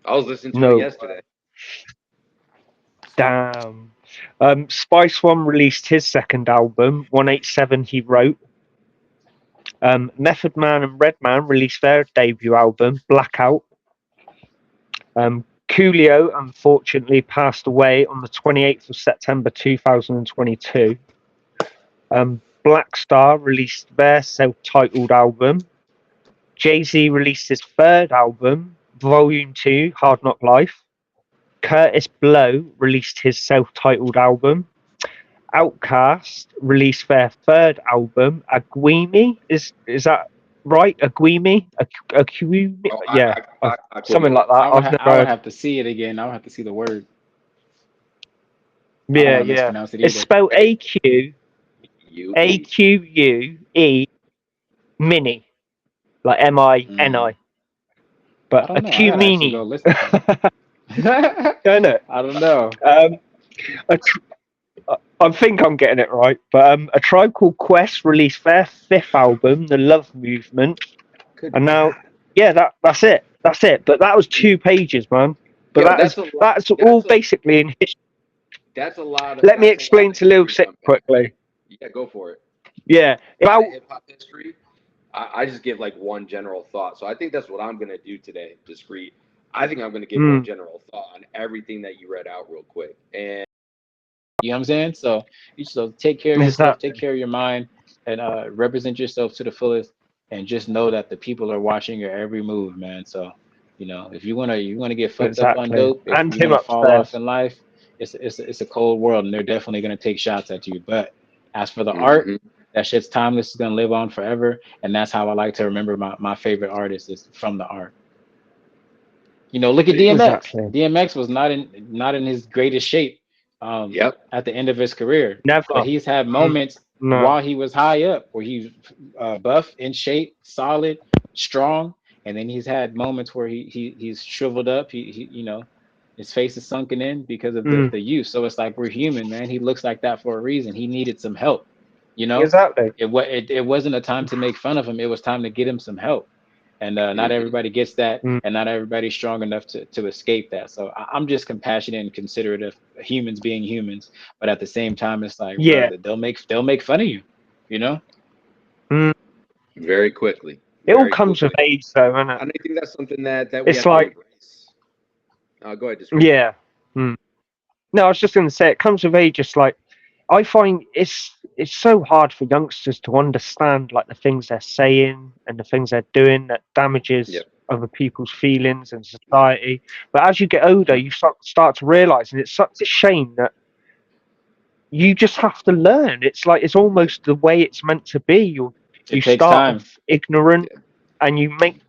I was listening to it yesterday. Damn. Spice One released his second album, 187 He Wrote. Method Man and Redman released their debut album, Blackout. Coolio unfortunately passed away on the 28th of September 2022. Black Star released their self-titled album. Jay-Z released his third album, Volume 2, Hard Knock Life. Curtis Blow released his self-titled album. Outkast released their third album, Agwimi. Is that right? Agwimi? Yeah, something like that. I would have to see it again. I would have to see the word. Yeah. It's spelled AQUE Mini, like MINI. But Agwimi. Don't know. I don't know. I think I'm getting it right, but A Tribe Called Quest released their fifth album, The Love Movement, and now, that's it. That's it. But that was 2 pages, man. But Yo, that's all basically in history. that's a lot of. Let me That's a lot explain of to Lil history Sicx to unpack. quickly. Yeah, go for it. Yeah, about Hip hop history. I just give like one general thought. So I think that's what I'm gonna do today. Discreet. I think I'm gonna give one general thought on everything that you read out real quick. And You know what I'm saying? So you should take care of is yourself, that take care of your mind, and represent yourself to the fullest. And just know that the people are watching your every move, man. So, if you wanna get fucked up on exactly? dope, if And you him wanna fall off upstairs. in life, it's a cold world, and they're definitely gonna take shots at you. But as for the art, Mhm. that shit's timeless. It's gonna live on forever, and that's how I like to remember my favorite artists is from the art. Look at DMX. Exactly. DMX was not in his greatest shape Yep. at the end of his career, but Never. he's had Mm, moments no. while he was high up where he's buff, in shape, solid, strong, and then he's had moments where he's shriveled up. His face is sunken in because of the Mm, the use. So it's like we're human, man. He looks like that for a reason. He needed some help. You know, exactly. it wasn't a time to make fun of him. It was time to get him some help. And not Mhm. everybody gets that, Mm, and not everybody's strong enough to escape that. So I'm just compassionate and considerate of humans being humans, but at the same time, it's like, bro, yeah. they'll make fun of you, you know. Mm, Very quickly. it all Very comes with quickly. age, though, isn't it? And I think that's something that we It's have to like, embrace. Go ahead, Discreet. yeah. Mm. No, I was just going to say, it comes with age. It's like, I find it's so hard for youngsters to understand like the things they're saying and the things they're doing that damages Yep. other people's feelings and society. But as you get older, you start to realize, and it's such a shame that you just have to learn. It's like it's almost the way it's meant to be. You It takes start time. off ignorant, Yeah. and you make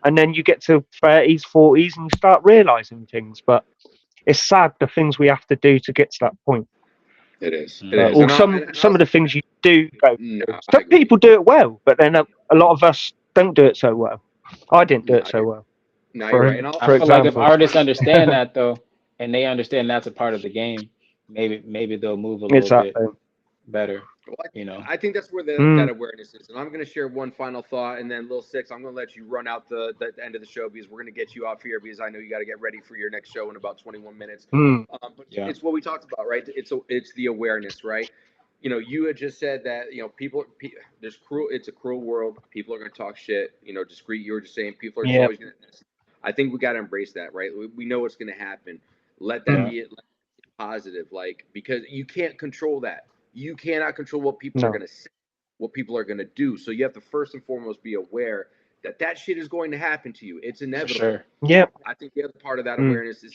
and then you get to 30s, 40s, and you start realizing things. But it's sad the things we have to do to get to that point. It is. It is. Mhm. Or And some I'll of the say, things you do go no, through. I Some agree. people do it well, but then a lot of us don't do it so well. I didn't do No, it so well, you're right. And I for feel like if example. artists understand that though, and they understand that's a part of the game, maybe they'll move a little bit Exactly. better, Well, you know. I think that's where that Mm, awareness is. And I'm going to share one final thought, and then Lil Sicx, I'm going to let you run out the end of the show because we're going to get you off here because I know you got to get ready for your next show in about 21 minutes. mm, But Yeah, it's what we talked about, right? It's the awareness, right? You had just said that there's cruel. It's a cruel world. People are going to talk shit. Discreet. You were just saying people are just yeah. always going to. I think we got to embrace that, right? We know what's going to happen. Let that Mm, yeah, be it. Let it be positive, like because you can't control that. You cannot control what people are no. going to say, what people are going to do. So you have to first and foremost be aware that shit is going to happen to you. It's for inevitable. sure. Yep. I think the other part of that Mm, awareness is,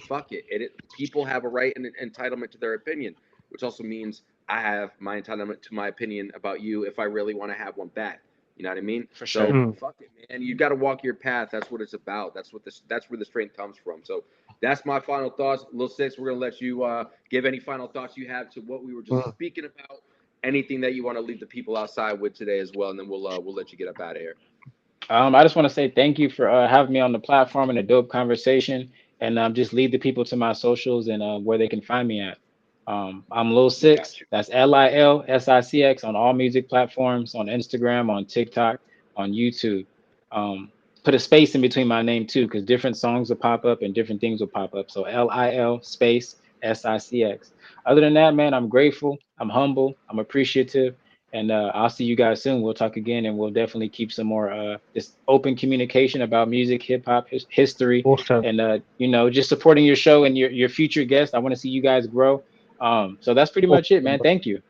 fuck it. People have a right and an entitlement to their opinion, which also means I have my entitlement to my opinion about you if I really want to have one back. You know what I mean? For So sure. mm. fuck it, man. You got to walk your path. That's what it's about. That's where the strength comes from. So that's my final thoughts. Lil Sicx, we're gonna let you give any final thoughts you have to what we were just Mm. speaking about. Anything that you want to leave the people outside with today as well, and then we'll let you get up out of here. I just want to say thank you for having me on the platform and a dope conversation, and just lead the people to my socials and where they can find me at. I'm Lil Sicx. Got you. That's LILSICX on all music platforms, on Instagram, on TikTok, on YouTube. Put a space in between my name too, because different songs will pop up and different things will pop up. So LIL space SICX. Other than that, man, I'm grateful. I'm humble. I'm appreciative. And I'll see you guys soon. We'll talk again, and we'll definitely keep some more this open communication about music, hip hop, history, Awesome. and just supporting your show and your future guests. I want to see you guys grow. So that's pretty much it, man. Awesome. Thank you.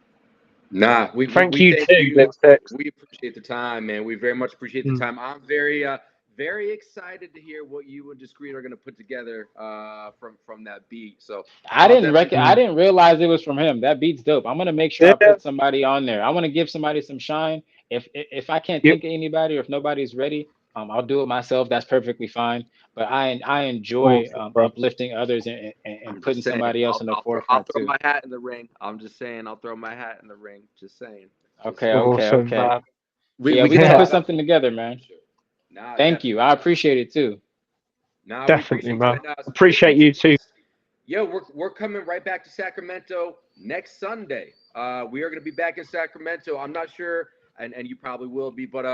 Nah, Thank we you thank too, you. Lil Sicx. We appreciate the time, man. We very much appreciate the Mm. time. I'm very excited to hear what you and Discreet are going to put together from that beat. So I'll definitely. I Mm. didn't realize it was from him. That beat's dope. I'm gonna make sure I Yeah. put somebody on there. I want to give somebody some shine. If I can't Yep. think of anybody or if nobody's ready, I'll do it myself. That's perfectly fine. But I enjoy Awesome, bro. uplifting others and I'm putting just saying. somebody else in the I'll forefront throw too. my hat in the ring. I'm just saying. I'll throw my hat in the ring. Just saying. Just Okay, saying. okay, Awesome, okay. man. Yeah, We we can gonna talk put Yeah, about something together, man. for sure. Nah, Thank you. definitely, I definitely. appreciate it too. Nah, we definitely, appreciate you. man. And Appreciate you too. yo, we're coming right back to Sacramento next Sunday. We are going to be back in Sacramento. I'm not sure, and you probably will be, but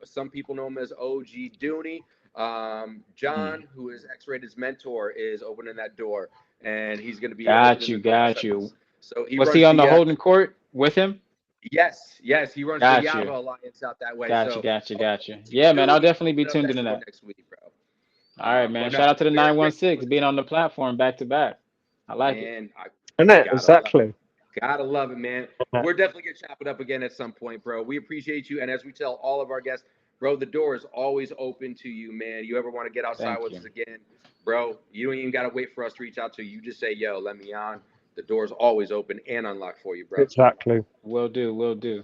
some people know him as OG Dooney. John, who is X-Rated's mentor, is opening that door, and he's going to be Got opening you, the door got for you. us. So he Was he runs on the the holding court with him? yes, he runs the Got Yava you, Alliance out that way. got you, So got you, got you. to Yeah, man, you, I'll he's definitely be opening up tuned that into door that. next week, bro. All right, man. But Shout no, out to the very grateful 916 for being on the platform back to back. I like it. man. And that Gotta love it. exactly. Gotta love it, man. We're definitely gonna chop it up again at some point, bro. We appreciate you, and as we tell all of our guests, bro, the door is always open to you, man. You ever want to get outside Thank with you. us again, bro? You don't even gotta wait for us to reach out to you. You just say, "Yo, let me on." The door's always open and unlocked for you, bro. Exactly. Will do, will do.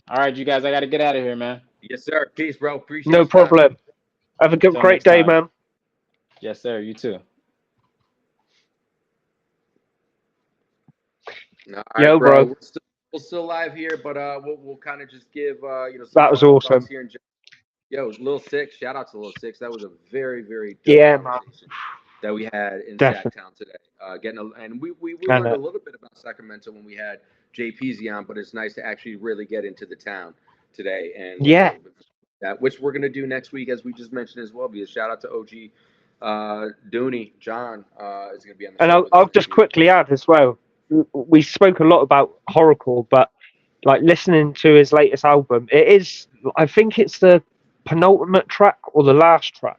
All right, you guys, I got to get out of here, man. Yes, sir. Peace, bro. Appreciate No your time. problem. Have a good, Until great next day, time. man. Yes, sir. You too. All Yo, right, bro. bro. We're still live here, but we'll kind of just give some That was final thoughts awesome. here. Yo, Lil Sicx, shout out to Lil Sicx. That was a very, very dope Yeah, man. conversation that we had in Definitely. Sacktown today. And we And learned a little bit about Sacramento when we had JPZ on, but it's nice to actually really get into the town today and learn a yeah, little bit that, which we're gonna do next week, as we just mentioned as well. Because shout out to OG Dooney John is gonna be on the and show with us I'll next just week. quickly add as well. We spoke a lot about horrorcore, but like listening to his latest album, it is. I think it's the penultimate track or the last track,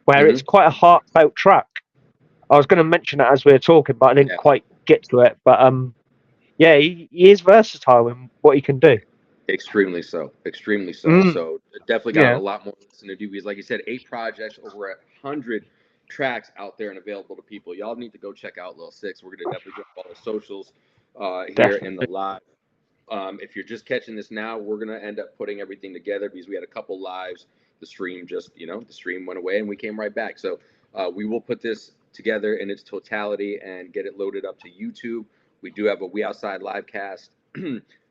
where it's Mm-hmm. quite a heartfelt track. I was going to mention it as we were talking, but I didn't Yeah. quite get to it. But yeah, he is versatile in what he can do. Extremely so. Extremely so. Mm, So definitely got a yeah, lot more listening to do because, like you said, 8 projects, over 100 tracks out there and available to people. Y'all need to go check out Lil Sicx. We're gonna definitely drop all the socials here in the definitely. live. If you're just catching this now, we're gonna end up putting everything together because we had a couple lives. The stream just, the stream went away and we came right back. So we will put this together in its totality and get it loaded up to YouTube. We do have a We Outside live cast,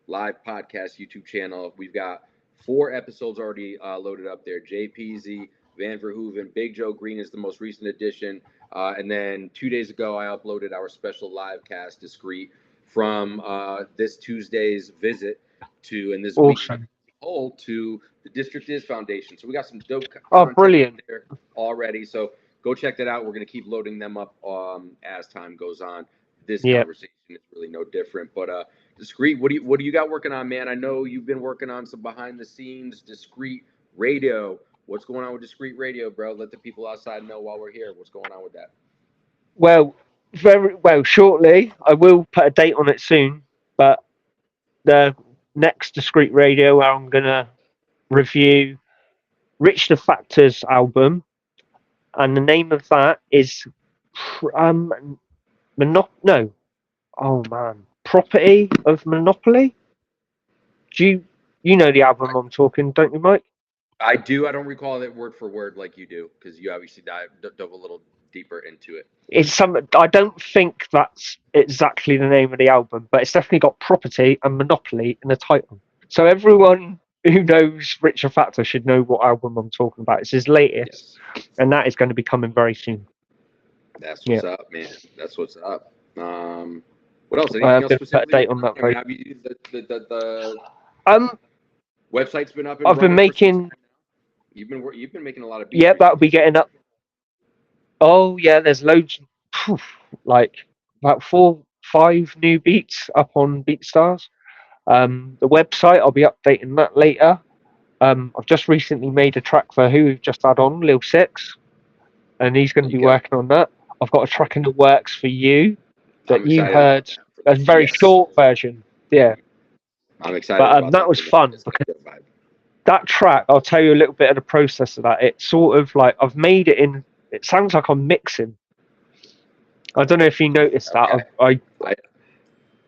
live podcast YouTube channel. We've got 4 episodes already loaded up there. JPZ, Van Verhoeven, Big Joe Green is the most recent addition. And then 2 days ago, I uploaded our special live cast, Discreet, from this Tuesday's visit to, and this week's Awesome. poll to the District Is Foundation. So we got some dope Oh, content brilliant. there already. So go check that out. We're going to keep loading them up as time goes on. This Yeah. conversation is really no different. But Discreet, what do you got working on, man? I know you've been working on some behind the scenes Discreet radio. What's going on with Discreet radio, bro? Let the people outside know while we're here. What's going on with that? Well, very well. Shortly, I will put a date on it soon. But the next discrete radio, where I'm gonna review Rich the Factor's album, and the name of that is no. Oh man, Property of Monopoly. Do you know the album I'm talking, don't you, Mike? I do. I don't recall it word for word like you do because you obviously dove a little deeper into it. It's some. I don't think that's exactly the name of the album, but it's definitely got Property and Monopoly in the title. So everyone who knows Richard Factor should know what album I'm talking about. It's his latest, Yes. and that is going to be coming very soon. That's what's up, man. That's what's up. What else? I'm Anything else going to put a specifically? date on that. I mean, have you the Um, website's been up and I've been running for some making. time now? You've been making a lot of beats. Yeah, that'll be recently. getting up. Oh yeah, there's loads. Like about 5 new beats up on BeatStars. The website, I'll be updating that later. I've just recently made a track for who we've just had on, Lil Sicx, and he's going to There you be go. working on that. I've got a track in the works for you that I'm you excited about heard that. a very Yes. short version. Yeah, I'm excited but about that was man. fun It's because a good vibe. that track, I'll tell you a little bit of the process of that. It's sort of like I've made it in. It sounds like I'm mixing. I don't know if you noticed that. Okay.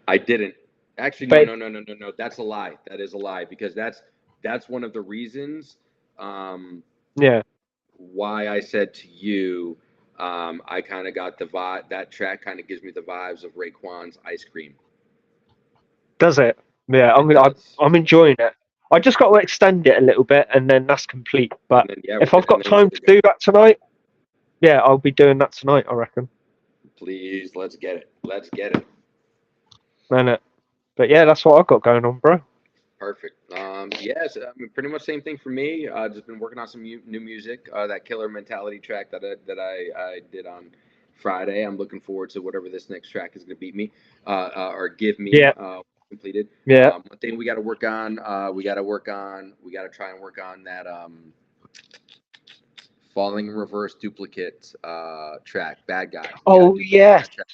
I didn't. Actually, But no. That's a lie. That is a lie because that's one of the reasons yeah, why I said to you, I kind of got the vibe. That track kind of gives me the vibes of Raekwon's Ice Cream. does it? Yeah, It does. I'm enjoying it. I just got to extend it a little bit, and then that's complete. But And then, yeah, if I've got and then we're time good to to go. do that tonight, yeah, I'll be doing that tonight. I reckon. Please, let's get it. Let's get it. And but yeah, that's what I've got going on, bro. Perfect. Yes, I mean, pretty much same thing for me. Just been working on some new music. That Killer Mentality track that I did on Friday. I'm looking forward to whatever this next track is going to beat me or give me Yeah, completed. yeah. One thing we got to work on. We got to try and work on that Falling in Reverse duplicate track. Bad guy. We got to Oh duplicate yes, that track.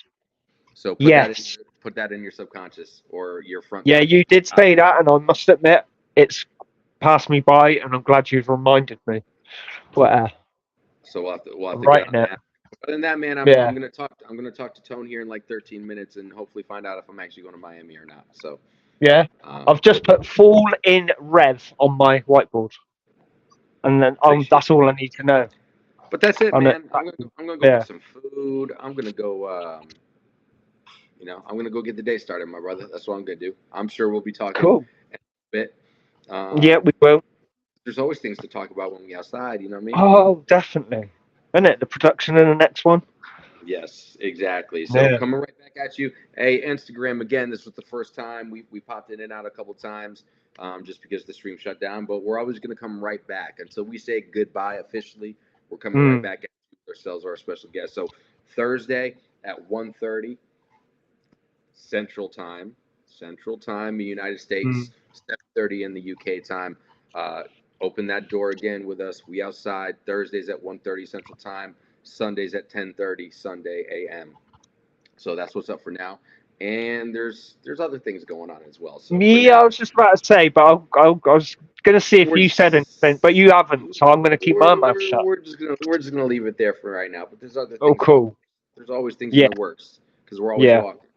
So yes. put that in your subconscious or your front. Yeah, you did say that, and I must admit it's passed me by, and I'm glad you've reminded me. But So we'll have I'm to get writing on it. that. Other than that, man, Yeah, I'm gonna talk to Tone here in like 13 minutes and hopefully find out if I'm actually going to Miami or not. So yeah. um, I've just put "fall in rev" on my whiteboard, and then nice shit. that's all I need to know. But that's it, On it. man. I'm gonna go Yeah. get some food. I'm gonna go. I'm gonna go get the day started, my brother. That's what I'm gonna do. I'm sure we'll be talking Cool. in a bit. Yeah, Um, we will. there's always things to talk about when we outside. You know what I mean? Oh, definitely. Isn't it the production in the next one? Yes, exactly. So Yeah. coming right back at you. Hey, Instagram again. This was the first time we popped in and out a couple times, just because the stream shut down. But we're always gonna come right back until we say goodbye officially. We're coming right back at you with ourselves or our special guest. So Thursday at 1:30 Central Time, the United States, 7:30 in the UK time. Open that door again with us. We outside Thursdays at 1:30 Central Time, Sundays at 10:30 Sunday a.m. So that's what's up for now. And there's other things going on as well. So for Yeah, I now, was just about to say, but I was going to see if we're you said just anything, but you haven't, so I'm going to keep my mouth shut. we're just gonna leave it there for right now. But there's other Oh, things. cool. There's always things in Yeah, the works because we're always yeah. walking,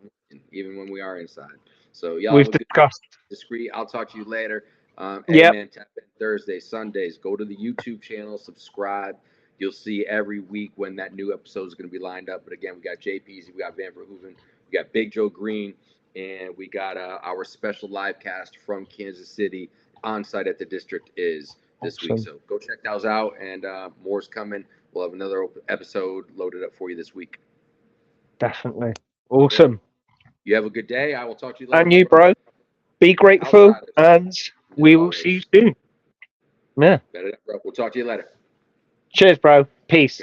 even when we are inside. So y'all have We've a good discussed. discreet. I'll talk to you later. Hey Yep. man, tap in Thursdays, Sundays. Go to the YouTube channel, subscribe. You'll see every week when that new episode is going to be lined up. But again, we got JPZ, we got Van Verhoeven, we got Big Joe Green, and we got our special live cast from Kansas City on site at the District is this week. Awesome. So go check those out, and more's coming. We'll have another episode loaded up for you this week. Definitely. Awesome. You have a good day. I will talk to you later. And you, bro. Be grateful, Outsiders, and as we will always. see you soon. Yeah. Better, bro. We'll talk to you later. Cheers, bro. Peace.